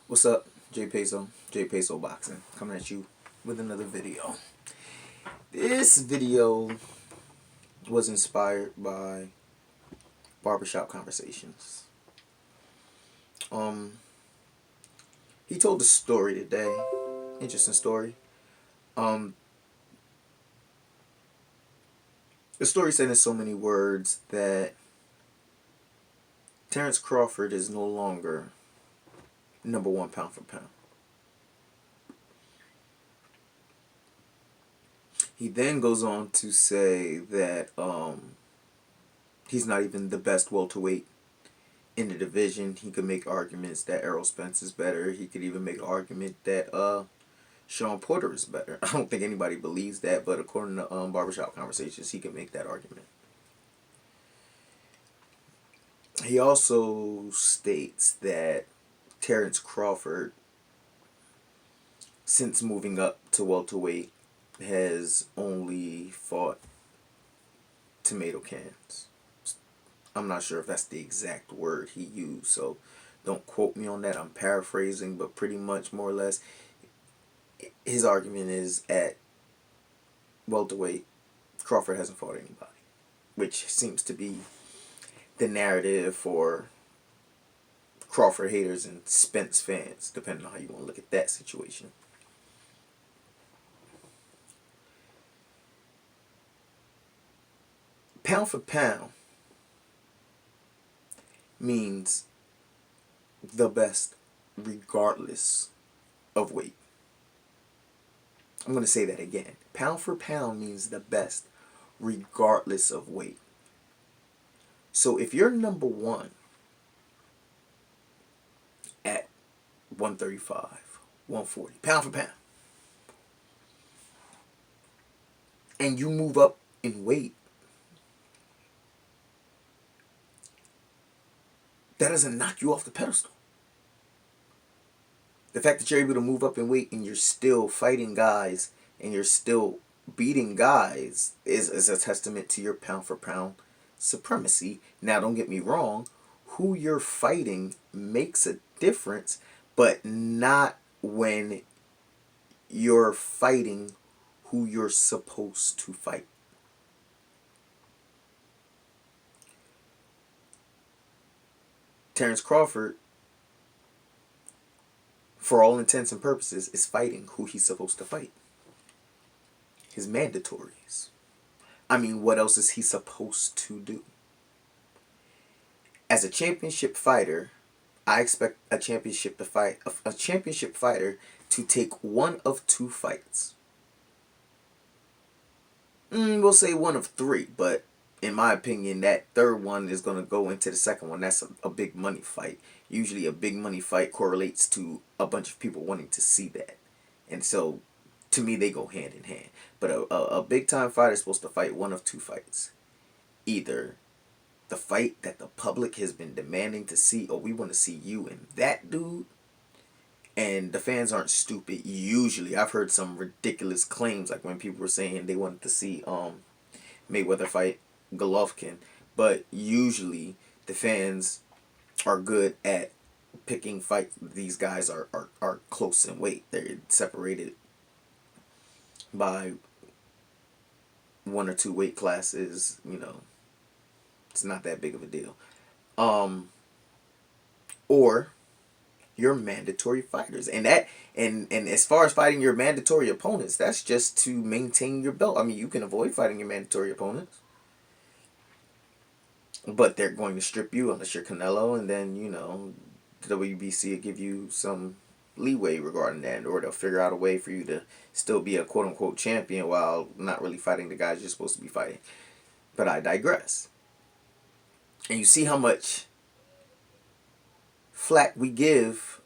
What's up? J Peso Boxing, coming at you with another video. This video was inspired by Barbershop Conversations. Um, he told a story today, interesting story. Um, the story said in so many words that Terrence Crawford is no longer number one pound for pound. He then goes on to say that he's not even the best welterweight in the division. He could make arguments that Errol Spence is better. He could even make an argument that Sean Porter is better. I don't think anybody believes that, but according to Barbershop Conversations, he can make that argument. He also states that Terrence Crawford, since moving up to welterweight, has only fought tomato cans. I'm not sure if that's the exact word he used, so don't quote me on that. I'm paraphrasing, but pretty much more or less his argument is at welterweight, Crawford hasn't fought anybody, which seems to be the narrative for Crawford haters and Spence fans, depending on how you want to look at that situation. Pound for pound means the best regardless of weight. I'm going to say that again. Pound for pound means the best regardless of weight. So if you're number one at 135, 140, pound for pound, and you move up in weight, that doesn't knock you off the pedestal. The fact that you're able to move up in weight and you're still fighting guys and you're still beating guys is a testament to your pound for pound supremacy. Now, don't get me wrong, who you're fighting makes a difference, but not when you're fighting who you're supposed to fight. Terrence Crawford, for all intents and purposes, is fighting who he's supposed to fight. His mandatories. I mean, what else is he supposed to do? As a championship fighter, I expect a championship fighter to take one of two fights. We'll say one of three, but in my opinion, that third one is going to go into the second one. That's a big money fight. Usually a big money fight correlates to a bunch of people wanting to see that. And so, to me, they go hand in hand. But a big-time fighter is supposed to fight one of two fights. Either the fight that the public has been demanding to see, or we want to see you and that dude. And the fans aren't stupid. Usually, I've heard some ridiculous claims, like when people were saying they wanted to see Mayweather fight Golovkin. But usually, the fans are good at picking fights. These guys are close in weight. They're separated by one or two weight classes. It's not that big of a deal. Or your mandatory fighters, and as far as fighting your mandatory opponents, that's just to maintain your belt. I mean, you can avoid fighting your mandatory opponents, but they're going to strip you unless you're Canelo, and then the WBC will give you some leeway regarding that, or they'll figure out a way for you to still be a quote-unquote champion while not really fighting the guys you're supposed to be fighting. But I digress. And you see how much flack we give,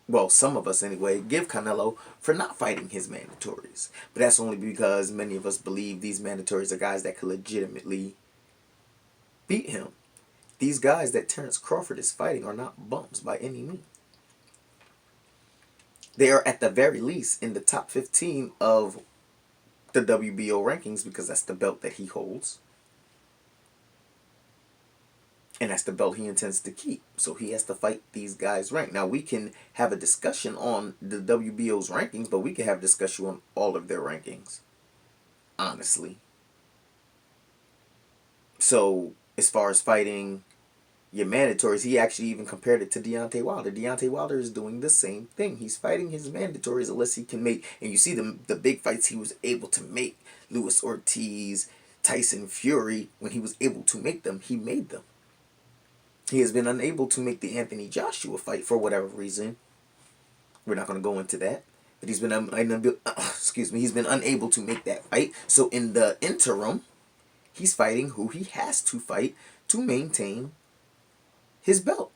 well, some of us anyway, give Canelo for not fighting his mandatories. But that's only because many of us believe these mandatories are guys that could legitimately beat him. These guys that Terrence Crawford is fighting are not bumps by any means. They are at the very least in the top 15 of the WBO rankings, because that's the belt that he holds. And that's the belt he intends to keep. So he has to fight these guys ranked. Now we can have a discussion on the WBO's rankings, but we can have discussion on all of their rankings. Honestly. So as far as fighting your mandatories, he actually even compared it to Deontay Wilder. Deontay Wilder is doing the same thing. He's fighting his mandatories unless he can make, and you see the big fights he was able to make. Luis Ortiz, Tyson Fury, when he was able to make them, he made them. He has been unable to make the Anthony Joshua fight for whatever reason. We're not going to go into that. But he's been he's been unable to make that fight. So in the interim, he's fighting who he has to fight to maintain his belt.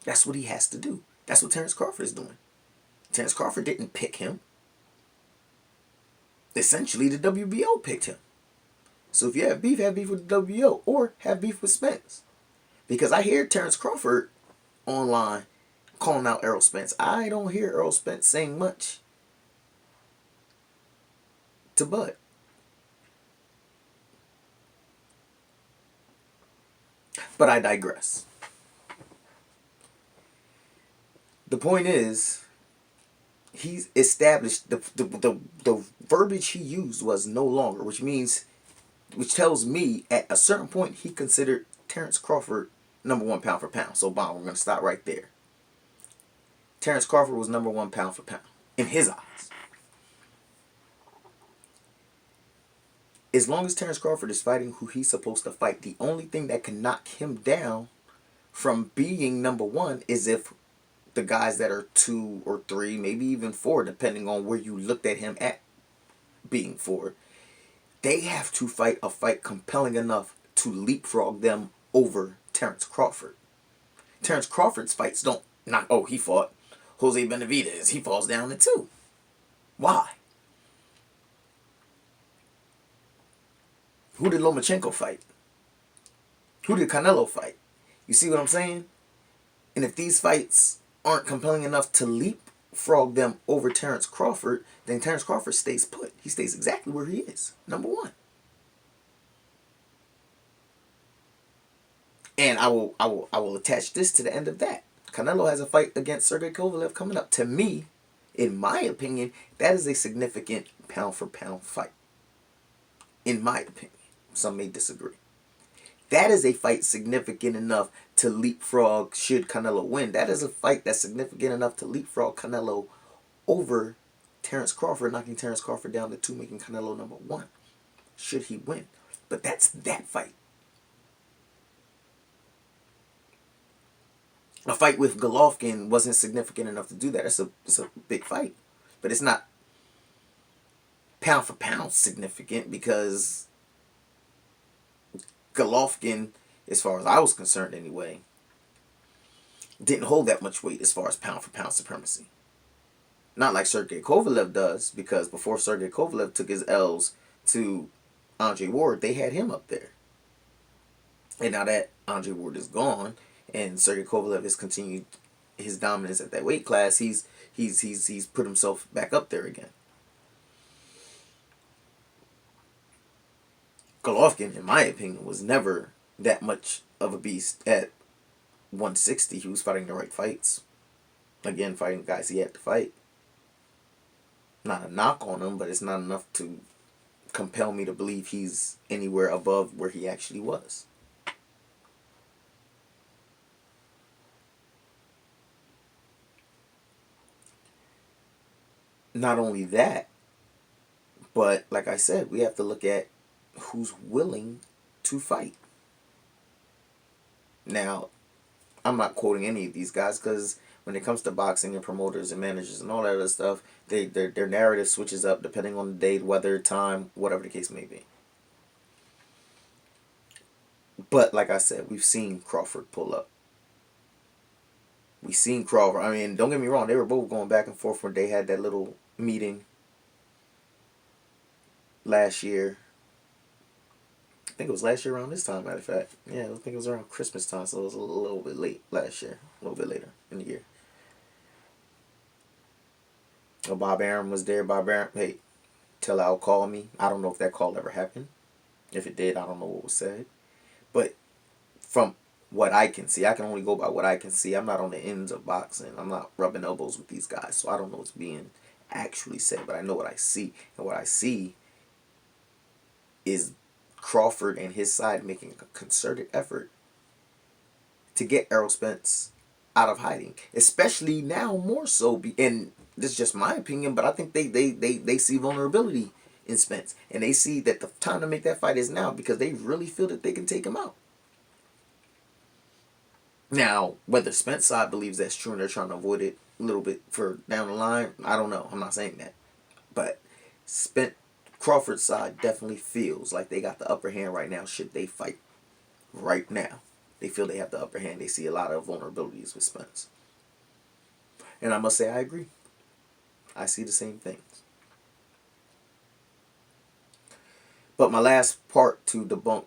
That's what he has to do. That's what Terence Crawford is doing. Terence Crawford didn't pick him. Essentially, the WBO picked him. So if you have beef with the WBO or have beef with Spence. Because I hear Terence Crawford online calling out Errol Spence. I don't hear Errol Spence saying much to Bud. But I digress. The point is, he's established the verbiage he used was no longer, which tells me at a certain point he considered Terence Crawford number one pound for pound. So, we're going to stop right there. Terence Crawford was number one pound for pound in his eyes. As long as Terence Crawford is fighting who he's supposed to fight, the only thing that can knock him down from being number one is if the guys that are 2 or 3, maybe even 4, depending on where you looked at him at being 4, they have to fight a fight compelling enough to leapfrog them over Terence Crawford. Terence Crawford's fights don't knock, he fought Jose Benavidez. He falls down to 2. Why? Who did Lomachenko fight? Who did Canelo fight? You see what I'm saying? And if these fights aren't compelling enough to leapfrog them over Terence Crawford, then Terence Crawford stays put. He stays exactly where he is, number one. And I will attach this to the end of that. Canelo has a fight against Sergey Kovalev coming up. To me, in my opinion, that is a significant pound for pound fight. In my opinion. Some may disagree. That is a fight significant enough to leapfrog should Canelo win. That is a fight that's significant enough to leapfrog Canelo over Terence Crawford, knocking Terence Crawford down to 2, making Canelo number 1. Should he win. But that's that fight. A fight with Golovkin wasn't significant enough to do that. It's a big fight. But it's not pound for pound significant because Golovkin, as far as I was concerned anyway, didn't hold that much weight as far as pound for pound supremacy. Not like Sergey Kovalev does, because before Sergey Kovalev took his L's to Andre Ward, they had him up there. And now that Andre Ward is gone and Sergey Kovalev has continued his dominance at that weight class, he's put himself back up there again. Golovkin, in my opinion, was never that much of a beast at 160. He was fighting the right fights. Again, fighting guys he had to fight. Not a knock on him, but it's not enough to compel me to believe he's anywhere above where he actually was. Not only that, but like I said, we have to look at who's willing to fight. Now, I'm not quoting any of these guys because when it comes to boxing and promoters and managers and all that other stuff, their narrative switches up depending on the day, weather, time, whatever the case may be. But like I said, we've seen Crawford pull up. We've seen Crawford. I mean, don't get me wrong, they were both going back and forth when they had that little meeting last year. I think it was last year around this time, matter of fact. Yeah, I think it was around Christmas time, so it was a little bit late last year. A little bit later in the year. Well, Bob Arum was there. Bob Arum, hey, tell Al call me. I don't know if that call ever happened. If it did, I don't know what was said. But from what I can see. I can only go by what I can see. I'm not on the ends of boxing. I'm not rubbing elbows with these guys, so I don't know what's being actually said, but I know what I see. And what I see is Crawford and his side making a concerted effort to get Errol Spence out of hiding, especially now more so. And this is just my opinion, but I think they see vulnerability in Spence, and they see that the time to make that fight is now because they really feel that they can take him out. Now, whether Spence side believes that's true and they're trying to avoid it a little bit for down the line, I don't know. I'm not saying that, but Spence Crawford's side definitely feels like they got the upper hand right now. Should they fight right now? They feel they have the upper hand. They see a lot of vulnerabilities with Spence. And I must say, I agree. I see the same things. But my last part to debunk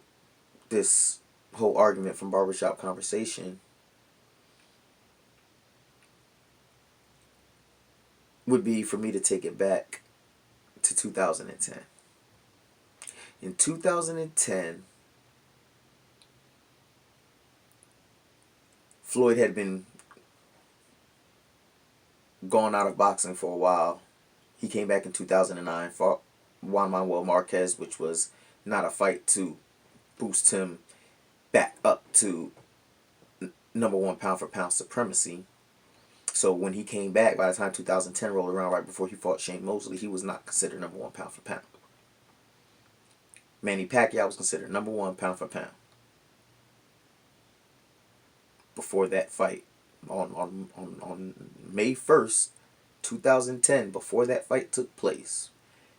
this whole argument from Barbershop Conversation would be for me to take it back to 2010. In 2010, Floyd had been gone out of boxing for a while. He came back in 2009, fought Juan Manuel Marquez, which was not a fight to boost him back up to number one pound for pound supremacy. So when he came back, by the time 2010 rolled around, right before he fought Shane Mosley, he was not considered number one pound for pound. Manny Pacquiao was considered number one pound for pound. Before that fight, on May 1st, 2010, before that fight took place,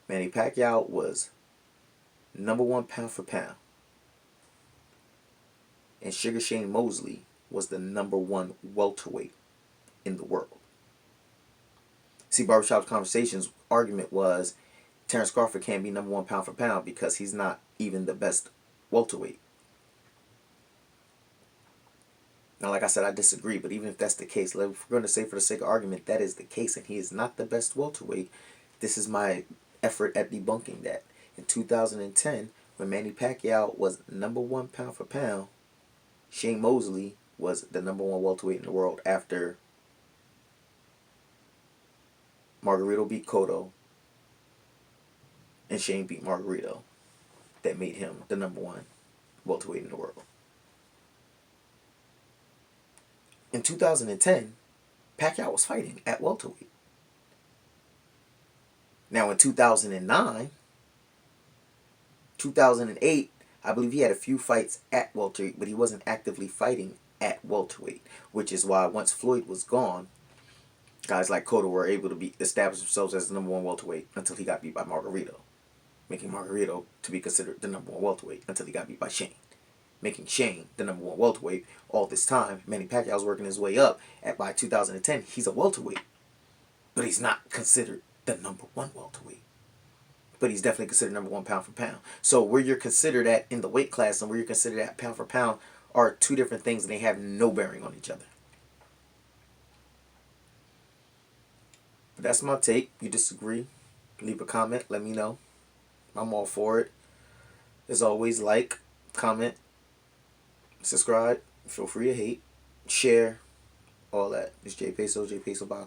Manny Pacquiao was number one pound for pound. And Sugar Shane Mosley was the number one welterweight in the world. See, Barbershop Conversations' argument was Terrence Crawford can't be number one pound for pound because he's not even the best welterweight. Now, like I said, I disagree, but even if that's the case, if we're going to say for the sake of argument that is the case and he is not the best welterweight, this is my effort at debunking that. In 2010, when Manny Pacquiao was number one pound for pound, Shane Mosley was the number one welterweight in the world after Margarito beat Cotto and Shane beat Margarito. That made him the number one welterweight in the world. In 2010, Pacquiao was fighting at welterweight. Now in 2009, 2008, I believe he had a few fights at welterweight, but he wasn't actively fighting at welterweight, which is why once Floyd was gone, guys like Cotto were able to establish themselves as the number one welterweight until he got beat by Margarito, making Margarito to be considered the number one welterweight until he got beat by Shane, making Shane the number one welterweight. All this time, Manny Pacquiao's working his way up. By 2010, he's a welterweight, but he's not considered the number one welterweight. But he's definitely considered number one pound for pound. So where you're considered at in the weight class and where you're considered at pound for pound are two different things, and they have no bearing on each other. But that's my take. You disagree, leave a comment, let me know. I'm all for it. As always, like, comment, subscribe, feel free to hate, share, all that. It's J Peso Boxing.